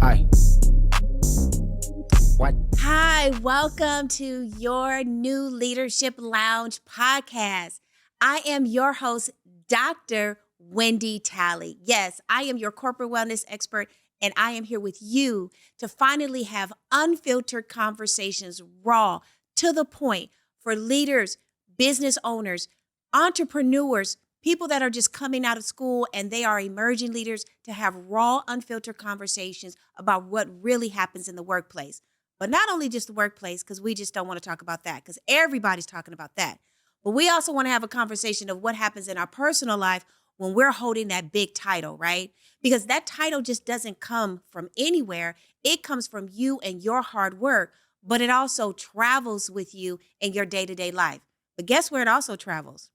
Hi. What? Hi, welcome to your new Leadership Lounge podcast. I am your host, Dr. Wendy Talley. Yes, I am your corporate wellness expert, and I am here with you to finally have unfiltered conversations, raw, to the point, for leaders, business owners, entrepreneurs, people that are just coming out of school and they are emerging leaders to have raw, unfiltered conversations about what really happens in the workplace. But not only just the workplace, because we just don't want to talk about that, because everybody's talking about that. But we also want to have a conversation of what happens in our personal life when we're holding that big title, right? Because that title just doesn't come from anywhere. It comes from you and your hard work, but it also travels with you in your day-to-day life. But guess where it also travels?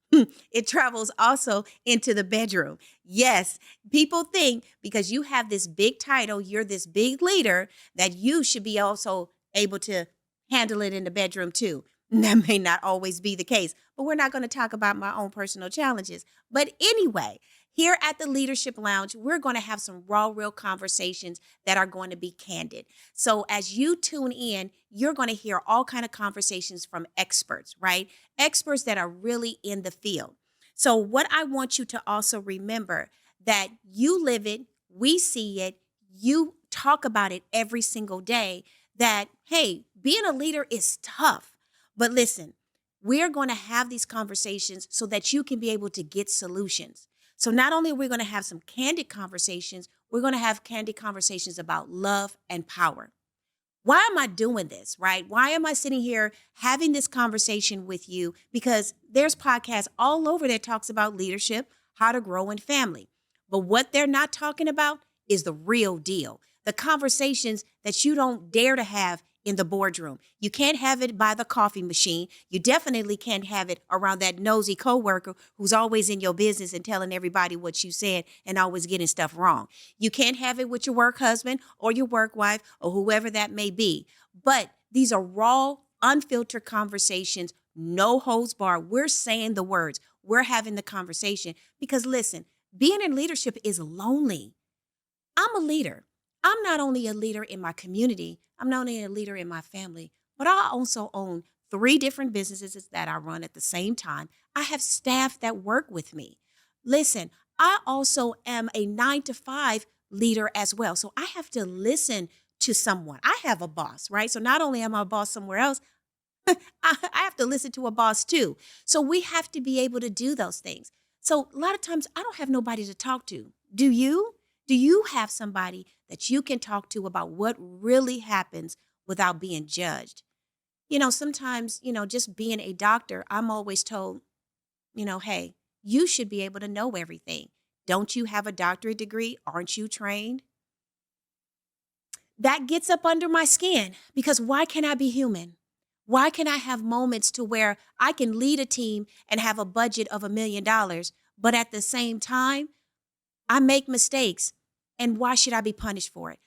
It travels also into the bedroom. Yes, people think because you have this big title, you're this big leader, that you should be also able to handle it in the bedroom too. That may not always be the case, but we're not going to talk about my own personal challenges. But anyway, here at the Leadership Lounge, we're going to have some raw, real conversations that are going to be candid. So as you tune in, you're going to hear all kind of conversations from experts, right? Experts that are really in the field. So what I want you to also remember that you live it, we see it, you talk about it every single day, that, hey, being a leader is tough. But listen, we're going to have these conversations so that you can be able to get solutions. So not only are we going to have some candid conversations, we're going to have candid conversations about love and power. Why am I doing this, right? Why am I sitting here having this conversation with you? Because there's podcasts all over that talks about leadership, how to grow in family. But what they're not talking about is the real deal. The conversations that you don't dare to have in the boardroom. You can't have it by the coffee machine. You definitely can't have it around that nosy coworker who's always in your business and telling everybody what you said and always getting stuff wrong. You can't have it with your work husband or your work wife or whoever that may be. But these are raw, unfiltered conversations, no holds barred. We're saying the words. We're having the conversation because listen, being in leadership is lonely. I'm a leader. I'm not only a leader in my community, I'm not only a leader in my family, but I also own three different businesses that I run at the same time. I have staff that work with me. Listen, I also am a 9 to 5 leader as well. So I have to listen to someone. I have a boss, right? So not only am I a boss somewhere else, I have to listen to a boss too. So we have to be able to do those things. So a lot of times I don't have nobody to talk to. Do you? Do you have somebody that you can talk to about what really happens without being judged? Sometimes, just being a doctor, I'm always told, hey, you should be able to know everything. Don't you have a doctorate degree? Aren't you trained? That gets up under my skin because why can't I be human? Why can I have moments to where I can lead a team and have a budget of $1 million, but at the same time, I make mistakes. And why should I be punished for it?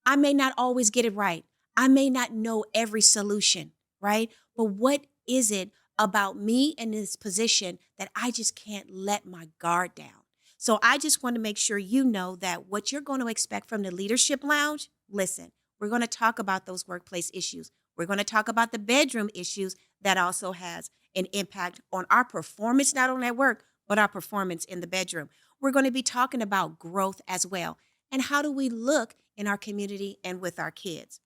I may not always get it right. I may not know every solution, right? But what is it about me in this position that I just can't let my guard down? So I just want to make sure you know that what you're going to expect from the Leadership Lounge, listen, we're going to talk about those workplace issues. We're going to talk about the bedroom issues that also has an impact on our performance, not only at work, but our performance in the bedroom. We're going to be talking about growth as well. And how do we look in our community and with our kids?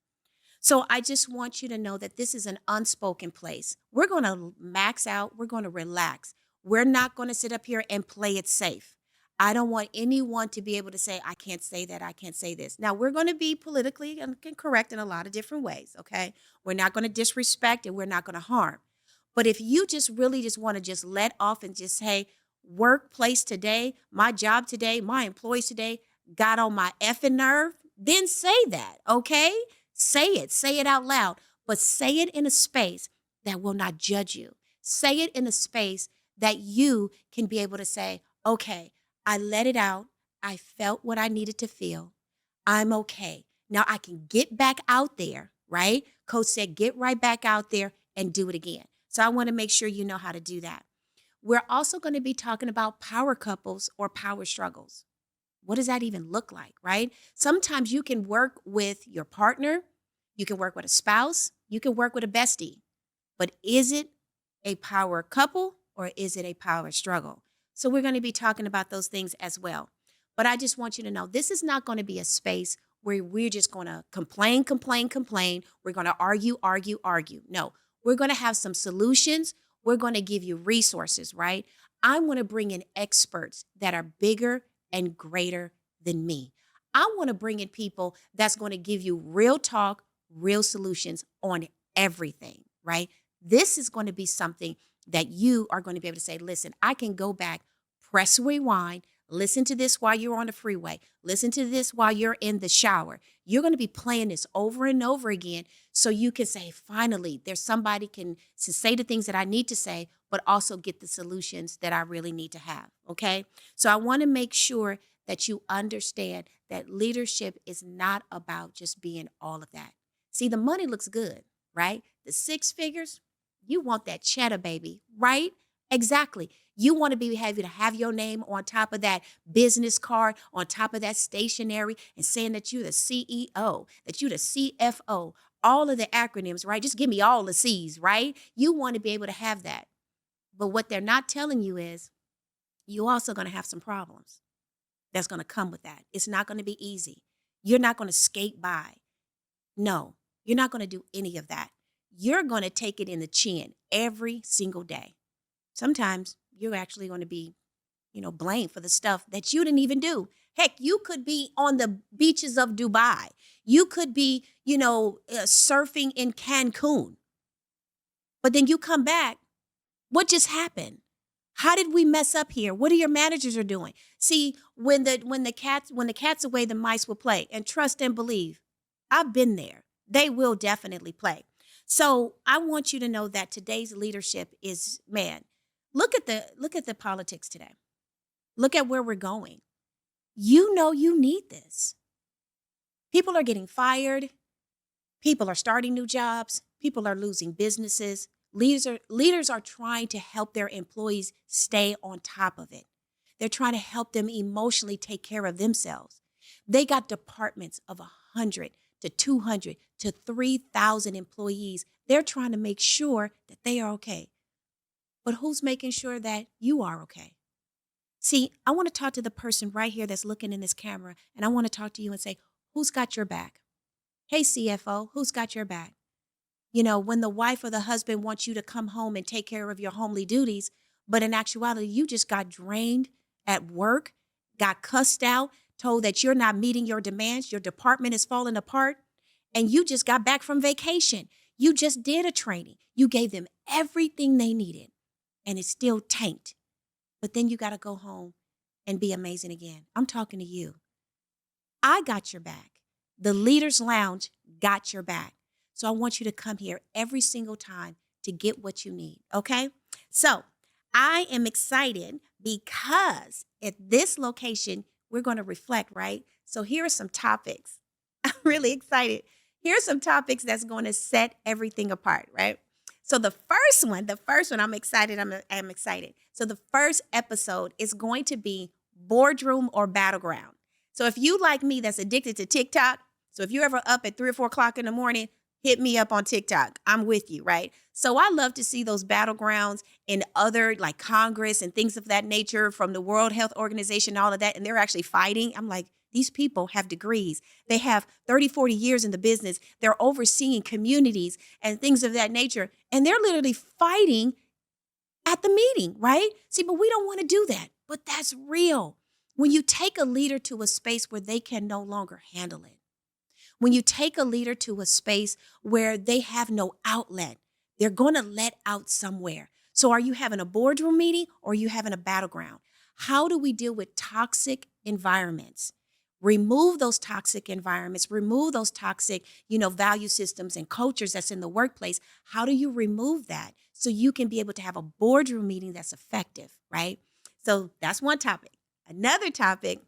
So I just want you to know that this is an unspoken place. We're going to max out. We're going to relax. We're not going to sit up here and play it safe. I don't want anyone to be able to say, I can't say that, I can't say this. Now, we're going to be politically correct in a lot of different ways, okay? We're not going to disrespect and we're not going to harm. But if you just really just want to just let off and just say, workplace today, my job today, my employees today got on my effing nerve, then say that, okay? Say it out loud, but say it in a space that will not judge you. Say it in a space that you can be able to say, okay, I let it out. I felt what I needed to feel. I'm okay. Now I can get back out there, right? Coach said, get right back out there and do it again. So I want to make sure you know how to do that. We're also going to be talking about power couples or power struggles. What does that even look like, right? Sometimes you can work with your partner, you can work with a spouse, you can work with a bestie, but is it a power couple or is it a power struggle? So we're going to be talking about those things as well. But I just want you to know this is not going to be a space where we're just going to complain, complain, complain. We're going to argue, argue, argue. No, we're going to have some solutions. We're going to give you resources, right? I want to bring in experts that are bigger and greater than me. I want to bring in people that's going to give you real talk, real solutions on everything, right? This is going to be something that you are going to be able to say, listen, I can go back, press rewind, listen to this while you're on the freeway, listen to this while you're in the shower. You're going to be playing this over and over again so you can say, finally, there's somebody can to say the things that I need to say, but also get the solutions that I really need to have, okay? So I want to make sure that you understand that leadership is not about just being all of that. See, the money looks good, right? The six figures, you want that cheddar, baby, right? Exactly. You want to be happy to have your name on top of that business card, on top of that stationery, and saying that you're the CEO, that you're the CFO, all of the acronyms, right? Just give me all the C's, right? You want to be able to have that. But what they're not telling you is you're also going to have some problems that's going to come with that. It's not going to be easy. You're not going to skate by. No, you're not going to do any of that. You're going to take it in the chin every single day. Sometimes you're actually going to be, blamed for the stuff that you didn't even do. Heck, you could be on the beaches of Dubai. You could be, surfing in Cancun. But then you come back. What just happened? How did we mess up here? What are your managers are doing? See, when the cat's away, the mice will play. And trust and believe, I've been there. They will definitely play. So I want you to know that today's leadership is, man, look at the politics today. Look at where we're going. You know you need this. People are getting fired. People are starting new jobs. People are losing businesses. Leaders are trying to help their employees stay on top of it. They're trying to help them emotionally take care of themselves. They got departments of 100 to 200 to 3,000 employees. They're trying to make sure that they are okay. But who's making sure that you are okay? See, I want to talk to the person right here that's looking in this camera, and I want to talk to you and say, who's got your back? Hey, CFO, who's got your back? When the wife or the husband wants you to come home and take care of your homely duties, but in actuality, you just got drained at work, got cussed out, told that you're not meeting your demands, your department is falling apart, and you just got back from vacation. You just did a training. You gave them everything they needed, and it's still tanked. But then you got to go home and be amazing again. I'm talking to you. I got your back. The Leaders Lounge got your back. So I want you to come here every single time to get what you need, okay? So I am excited because at this location, we're going to reflect, right? So here are some topics. I'm really excited. Here are some topics that's going to set everything apart, right? So the first one, I'm excited. I'm excited. So the first episode is going to be boardroom or battleground. So if you like me that's addicted to TikTok, so if you're ever up at 3 or 4 o'clock in the morning, hit me up on TikTok. I'm with you, right? So I love to see those battlegrounds in other like Congress and things of that nature from the World Health Organization, all of that. And they're actually fighting. I'm like, these people have degrees. They have 30, 40 years in the business. They're overseeing communities and things of that nature. And they're literally fighting at the meeting, right? See, but we don't want to do that. But that's real. When you take a leader to a space where they can no longer handle it, when you take a leader to a space where they have no outlet, they're going to let out somewhere. So are you having a boardroom meeting or are you having a battleground? How do we deal with toxic environments? Remove those toxic environments, remove those toxic, value systems and cultures that's in the workplace. How do you remove that so you can be able to have a boardroom meeting that's effective, right? So that's one topic. Another topic,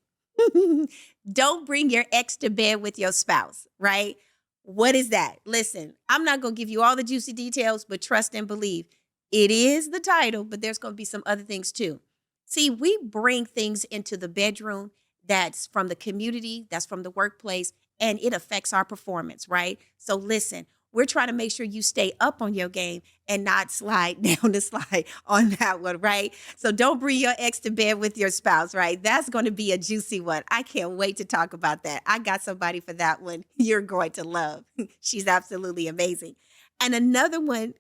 don't bring your ex to bed with your spouse, right? What is that? Listen, I'm not going to give you all the juicy details, but trust and believe. It is the title, but there's going to be some other things too. See, we bring things into the bedroom that's from the community, that's from the workplace, and it affects our performance, right? So listen, we're trying to make sure you stay up on your game and not slide down the slide on that one, right? So don't bring your ex to bed with your spouse, right? That's going to be a juicy one. I can't wait to talk about that. I got somebody for that one you're going to love. She's absolutely amazing. And another one,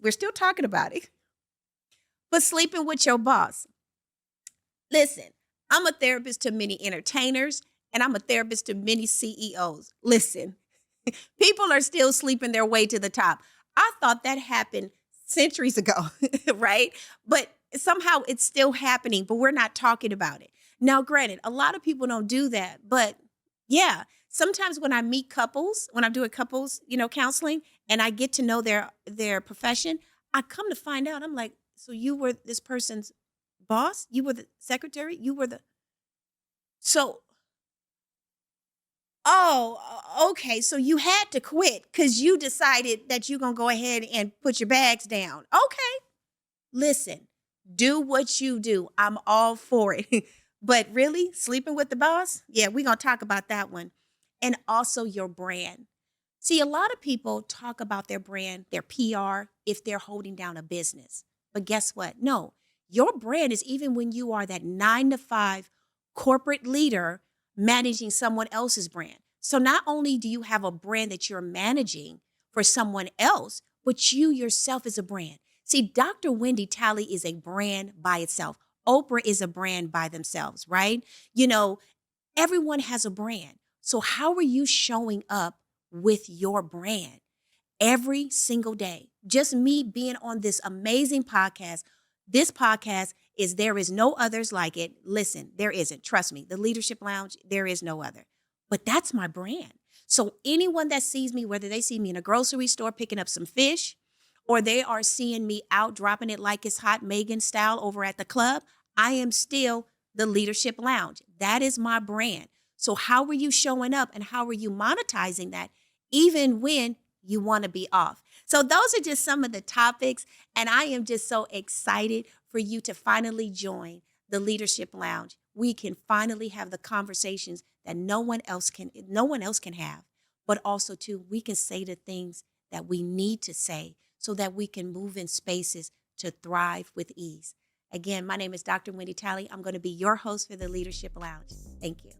we're still talking about it, but sleeping with your boss. Listen, I'm a therapist to many entertainers and I'm a therapist to many CEOs. Listen, people are still sleeping their way to the top. I thought that happened centuries ago, right? But somehow it's still happening, but we're not talking about it. Now, granted, a lot of people don't do that, but yeah, sometimes when I meet couples, when I'm doing couples, counseling, and I get to know their profession, I come to find out, I'm like, so you were this person's boss? You were the secretary? You were the so okay. So you had to quit because you decided that you're going to go ahead and put your bags down. Okay. Listen, do what you do. I'm all for it. But really, sleeping with the boss? Yeah, we're going to talk about that one. And also your brand. See, a lot of people talk about their brand, their PR, if they're holding down a business. But guess what? No, your brand is even when you are that 9 to 5 corporate leader managing someone else's brand. So not only do you have a brand that you're managing for someone else, but you yourself is a brand. See, Dr. Wendy Talley is a brand by itself. Oprah is a brand by themselves, right? Everyone has a brand. So how are you showing up with your brand every single day? Just me being on this amazing podcast. This podcast is There Is No Others Like It. Listen, there isn't. Trust me. The Leadership Lounge, there is no other. But that's my brand. So anyone that sees me, whether they see me in a grocery store picking up some fish, or they are seeing me out dropping it like it's hot, Megan style over at the club, I am still the Leadership Lounge. That is my brand. So how are you showing up and how are you monetizing that even when you want to be off? So those are just some of the topics, and I am just so excited for you to finally join the Leadership Lounge. We can finally have the conversations that no one else can have, but also too, we can say the things that we need to say so that we can move in spaces to thrive with ease. Again, my name is Dr. Wendy Talley. I'm going to be your host for the Leadership Lounge. Thank you.